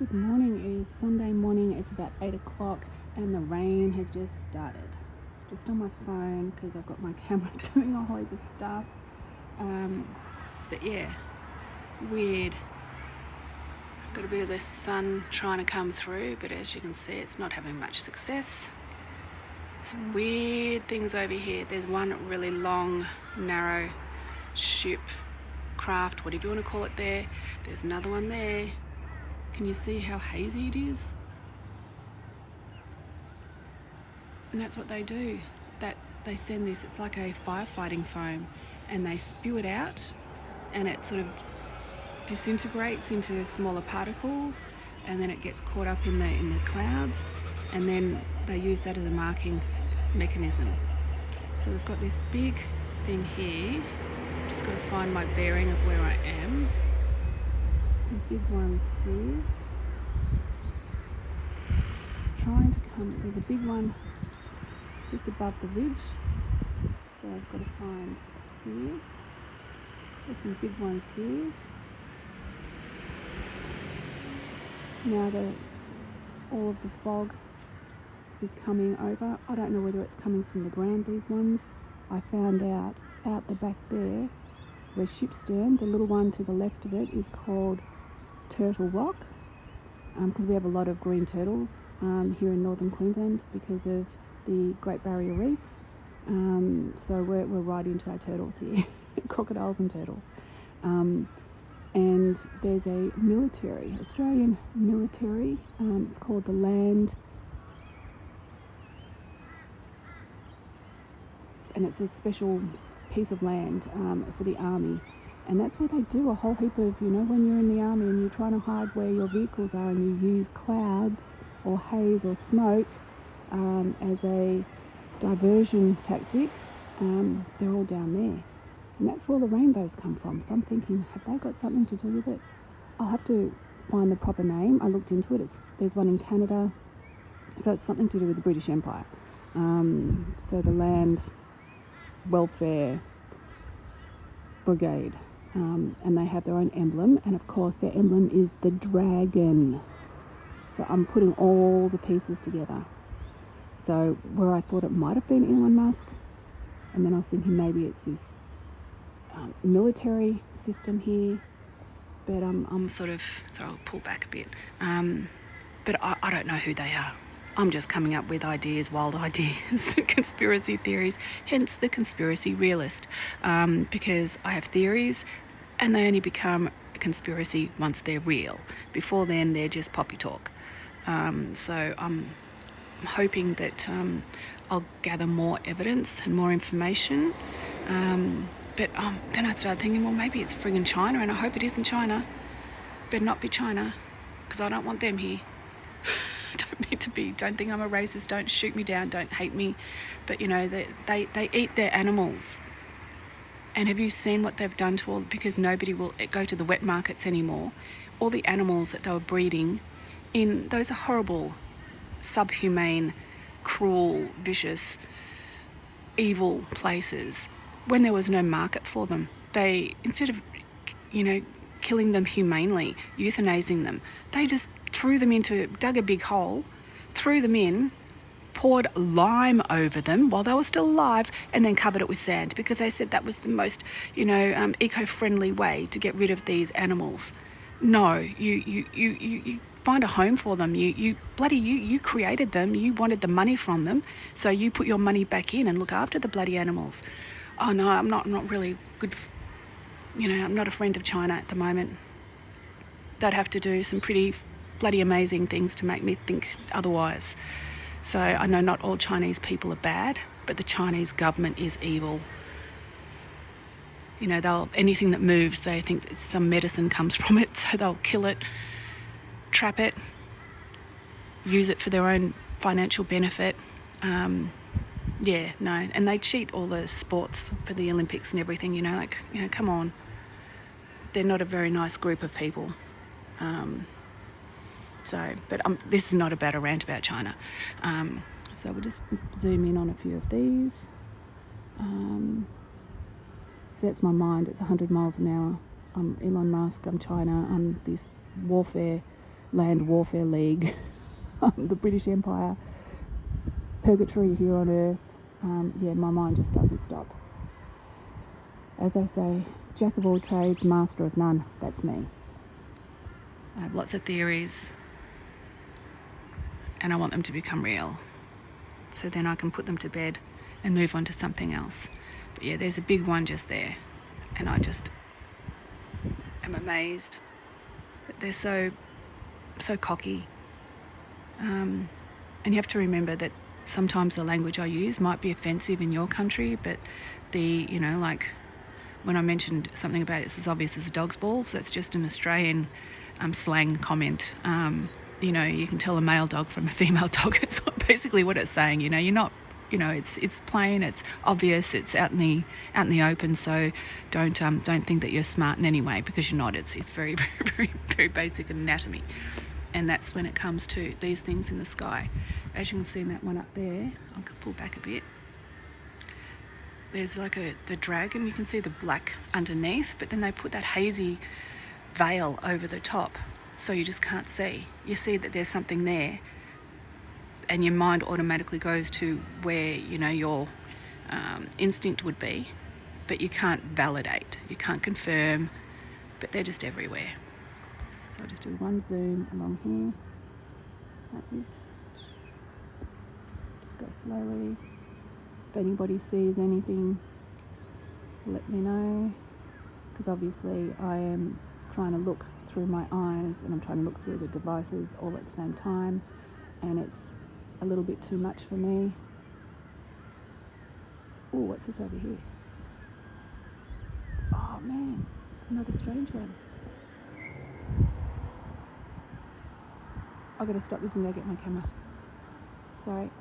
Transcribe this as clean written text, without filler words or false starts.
Good morning. It is Sunday morning. It's about 8 o'clock and the rain has just started. Just on my phone because I've got my camera doing a whole heap of stuff. But yeah, weird. Got a bit of the sun trying to come through, but as you can see, it's not having much success. Some weird things over here. There's one really long, narrow ship, craft, whatever you want to call it there. There's another one there. Can you see how hazy it is? And that's what they do. That they send this, it's like a firefighting foam, and they spew it out and it sort of disintegrates into smaller particles, and then it gets caught up in the clouds, and then they use that as a marking mechanism. So we've got this big thing here. Just got to find my bearing of where I am. Some big ones here. Trying to come, there's a big one just above the ridge, so I've got to find here. There's some big ones here. Now all of the fog is coming over. I don't know whether it's coming from the ground, these ones. I found out the back there, where Shipstern, the little one to the left of it, is called Turtle Rock, because we have a lot of green turtles here in northern Queensland because of the Great Barrier Reef. So we're right into our turtles here, crocodiles and turtles. And there's a military, Australian military, it's called the Land, and it's a special piece of land for the army. And that's where they do a whole heap of, when you're in the army and you're trying to hide where your vehicles are, and you use clouds or haze or smoke as a diversion tactic, they're all down there. And that's where all the rainbows come from. So I'm thinking, have they got something to do with it? I'll have to find the proper name. I looked into it. There's one in Canada. So it's something to do with the British Empire. So the Land Welfare Brigade. And they have their own emblem. And of course, their emblem is the dragon. So I'm putting all the pieces together. So where I thought it might have been Elon Musk, and then I was thinking maybe it's this military system here, but I'm sort of, so I'll pull back a bit, but I don't know who they are. I'm just coming up with ideas, wild ideas, conspiracy theories, hence the conspiracy realist, because I have theories and they only become a conspiracy once they're real. Before then, they're just poppy talk. So I'm hoping that I'll gather more evidence and more information. But then I started thinking, well, maybe it's friggin' China, and I hope it isn't China. Better not be China, because I don't want them here. Don't mean to be. Don't think I'm a racist. Don't shoot me down. Don't hate me. But, they eat their animals. And have you seen what they've done to all, because nobody will go to the wet markets anymore. All the animals that they were breeding in, those are horrible, subhumane, cruel, vicious, evil places. When there was no market for them, they, instead of, killing them humanely, euthanizing them, they just dug a big hole, threw them in, poured lime over them while they were still alive, and then covered it with sand, because they said that was the most, eco-friendly way to get rid of these animals. No, you find a home for them. You created them. You wanted the money from them, so you put your money back in and look after the bloody animals. Oh no, I'm not really good. I'm not a friend of China at the moment. They'd have to do some pretty bloody amazing things to make me think otherwise. So I know not all Chinese people are bad, but the Chinese government is evil. Anything that moves, they think that some medicine comes from it, so they'll kill it, trap it, use it for their own financial benefit. And they cheat all the sports for the Olympics and everything, come on. They're not a very nice group of people. This is not about a rant about China. So we'll just zoom in on a few of these. So that's my mind. It's 100 miles an hour. I'm Elon Musk, I'm China, I'm this warfare Land Warfare League, the British Empire, purgatory here on Earth. Yeah, my mind just doesn't stop. As they say, jack of all trades, master of none. That's me. I have lots of theories, and I want them to become real, so then I can put them to bed and move on to something else. But yeah, there's a big one just there, and I just am amazed that they're so cocky. And you have to remember that sometimes the language I use might be offensive in your country, but like when I mentioned something about it's as obvious as a dog's balls, that's just an Australian slang comment. You can tell a male dog from a female dog. It's basically what it's saying. You're not, it's plain, it's obvious, it's out in the open. So don't think that you're smart in any way, because you're not. It's very, very, very, very basic anatomy. And that's when it comes to these things in the sky. As you can see in that one up there, I'll pull back a bit. There's like the dragon, you can see the black underneath, but then they put that hazy veil over the top, so you just can't see. You see that there's something there, and your mind automatically goes to where your instinct would be, but you can't validate, you can't confirm, but they're just everywhere. So I'll just do one zoom along here, like this. Just go slowly. If anybody sees anything, let me know, because obviously I am trying to look through my eyes and I'm trying to look through the devices all at the same time, and it's a little bit too much for me. Oh, what's this over here? Oh man, another strange one. I've got to stop this and go get my camera. Sorry.